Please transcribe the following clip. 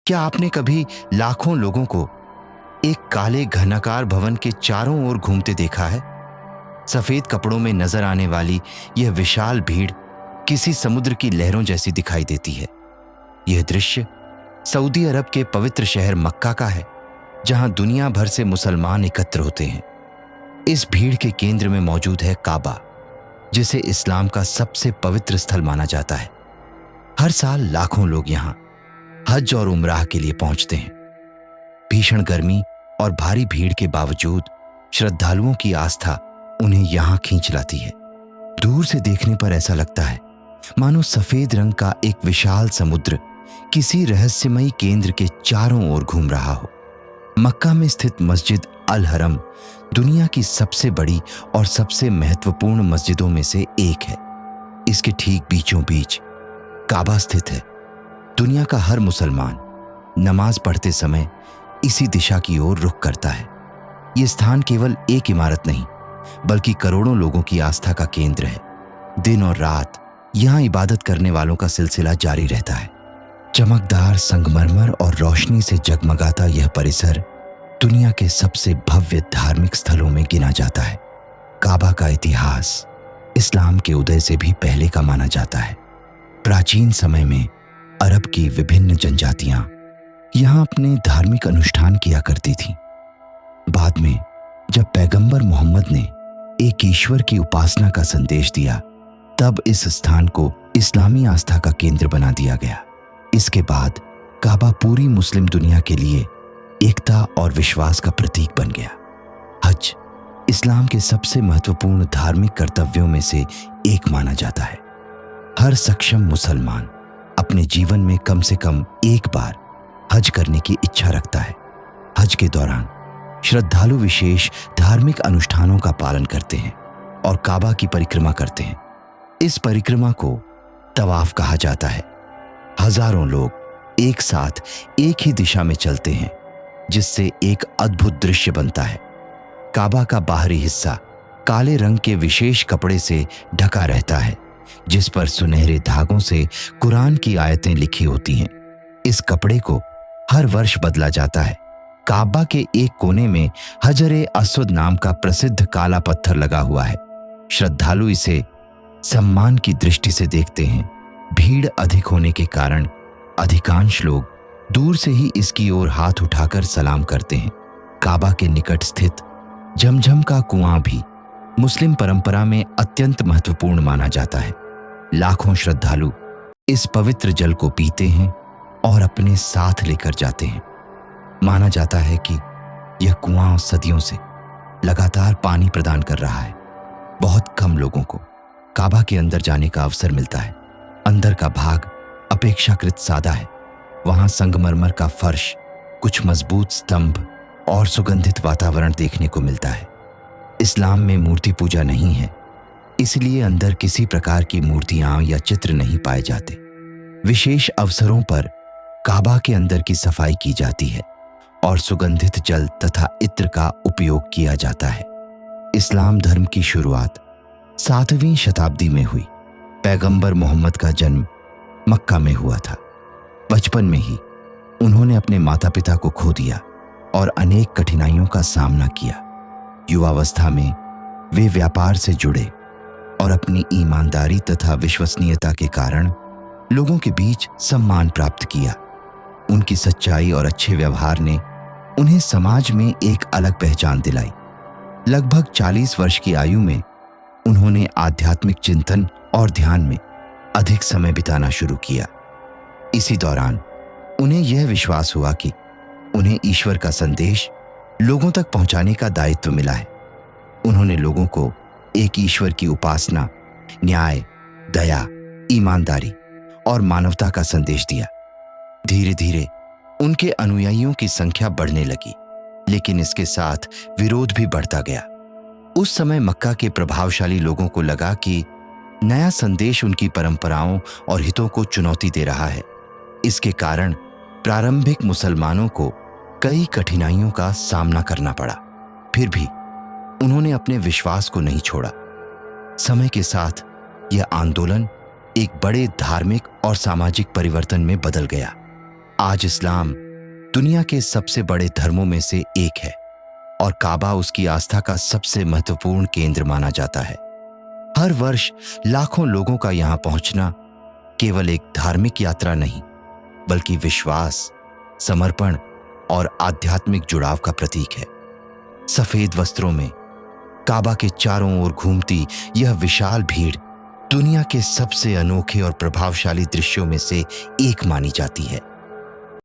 क्या आपने कभी लाखों लोगों को एक काले घनाकार भवन के चारों ओर घूमते देखा है? सफेद कपड़ों में नजर आने वाली यह विशाल भीड़ किसी समुद्र की लहरों जैसी दिखाई देती है। यह दृश्य सऊदी अरब के पवित्र शहर मक्का का है, जहां दुनिया भर से मुसलमान एकत्र होते हैं। इस भीड़ के केंद्र में मौजूद है काबा, जिसे इस्लाम का सबसे पवित्र स्थल माना जाता है। हर साल लाखों लोग यहां हज और उमराह के लिए पहुंचते हैं। भीषण गर्मी और भारी भीड़ के बावजूद श्रद्धालुओं की आस्था उन्हें यहां खींच लाती है। दूर से देखने पर ऐसा लगता है मानो सफेद रंग का एक विशाल समुद्र किसी रहस्यमयी केंद्र के चारों ओर घूम रहा हो। मक्का में स्थित मस्जिद अल हरम दुनिया की सबसे बड़ी और सबसे महत्वपूर्ण मस्जिदों में से एक है। इसके ठीक बीचों बीच काबा स्थित है। दुनिया का हर मुसलमान नमाज पढ़ते समय इसी दिशा की ओर रुख करता है। यह स्थान केवल एक इमारत नहीं, बल्कि करोड़ों लोगों की आस्था का केंद्र है। दिन और रात यहां इबादत करने वालों का सिलसिला जारी रहता है। चमकदार संगमरमर और रोशनी से जगमगाता यह परिसर दुनिया के सबसे भव्य धार्मिक स्थलों में गिना जाता है। काबा का इतिहास इस्लाम के उदय से भी पहले का माना जाता है। प्राचीन समय में अरब की विभिन्न जनजातियां यहां अपने धार्मिक अनुष्ठान किया करती थीं। बाद में जब पैगंबर मोहम्मद ने एक ईश्वर की उपासना का संदेश दिया, तब इस स्थान को इस्लामी आस्था का केंद्र बना दिया गया। इसके बाद काबा पूरी मुस्लिम दुनिया के लिए एकता और विश्वास का प्रतीक बन गया। हज इस्लाम के सबसे महत्वपूर्ण धार्मिक कर्तव्यों में से एक माना जाता है। हर सक्षम मुसलमान अपने जीवन में कम से कम एक बार हज करने की इच्छा रखता है। हज के दौरान श्रद्धालु विशेष धार्मिक अनुष्ठानों का पालन करते हैं और काबा की परिक्रमा करते हैं। इस परिक्रमा को तवाफ कहा जाता है। हजारों लोग एक साथ एक ही दिशा में चलते हैं, जिससे एक अद्भुत दृश्य बनता है। काबा का बाहरी हिस्सा काले रंग के विशेष कपड़े से ढका रहता है, जिस पर सुनहरे धागों से कुरान की आयतें लिखी होती हैं। इस कपड़े को हर वर्ष बदला जाता है। काबा के एक कोने में हजरे अस्वद नाम का प्रसिद्ध काला पत्थर लगा हुआ है। श्रद्धालु इसे सम्मान की दृष्टि से देखते हैं। भीड़ अधिक होने के कारण अधिकांश लोग दूर से ही इसकी ओर हाथ उठाकर सलाम करते हैं। काबा के निकट स्थित जमजम का कुआं भी मुस्लिम परंपरा में अत्यंत महत्वपूर्ण माना जाता है। लाखों श्रद्धालु इस पवित्र जल को पीते हैं और अपने साथ लेकर जाते हैं। माना जाता है कि यह कुआं सदियों से लगातार पानी प्रदान कर रहा है। बहुत कम लोगों को काबा के अंदर जाने का अवसर मिलता है। अंदर का भाग अपेक्षाकृत सादा है। वहां संगमरमर का फर्श, कुछ मजबूत स्तंभ और सुगंधित वातावरण देखने को मिलता है। इस्लाम में मूर्ति पूजा नहीं है, इसलिए अंदर किसी प्रकार की मूर्तियां या चित्र नहीं पाए जाते। विशेष अवसरों पर काबा के अंदर की सफाई की जाती है और सुगंधित जल तथा इत्र का उपयोग किया जाता है। इस्लाम धर्म की शुरुआत 7वीं शताब्दी में हुई। पैगंबर मोहम्मद का जन्म मक्का में हुआ था। बचपन में ही उन्होंने अपने माता पिता को खो दिया और अनेक कठिनाइयों का सामना किया। युवावस्था में वे व्यापार से जुड़े और अपनी ईमानदारी तथा विश्वसनीयता के कारण लोगों के बीच सम्मान प्राप्त किया। उनकी सच्चाई और अच्छे व्यवहार ने उन्हें समाज में एक अलग पहचान दिलाई। लगभग 40 वर्ष की आयु में उन्होंने आध्यात्मिक चिंतन और ध्यान में अधिक समय बिताना शुरू किया। इसी दौरान उन्हें यह विश्वास हुआ कि उन्हें ईश्वर का संदेश लोगों तक पहुंचाने का दायित्व मिला है। उन्होंने लोगों को एक ईश्वर की उपासना, न्याय, दया, ईमानदारी और मानवता का संदेश दिया। धीरे धीरे उनके अनुयायियों की संख्या बढ़ने लगी, लेकिन इसके साथ विरोध भी बढ़ता गया। उस समय मक्का के प्रभावशाली लोगों को लगा कि नया संदेश उनकी परंपराओं और हितों को चुनौती दे रहा है। इसके कारण प्रारंभिक मुसलमानों को कई कठिनाइयों का सामना करना पड़ा। फिर भी उन्होंने अपने विश्वास को नहीं छोड़ा। समय के साथ यह आंदोलन एक बड़े धार्मिक और सामाजिक परिवर्तन में बदल गया। आज इस्लाम दुनिया के सबसे बड़े धर्मों में से एक है और काबा उसकी आस्था का सबसे महत्वपूर्ण केंद्र माना जाता है। हर वर्ष लाखों लोगों का यहां पहुंचना केवल एक धार्मिक यात्रा नहीं, बल्कि विश्वास, समर्पण और आध्यात्मिक जुड़ाव का प्रतीक है। सफेद वस्त्रों में काबा के चारों ओर घूमती यह विशाल भीड़ दुनिया के सबसे अनोखे और प्रभावशाली दृश्यों में से एक मानी जाती है।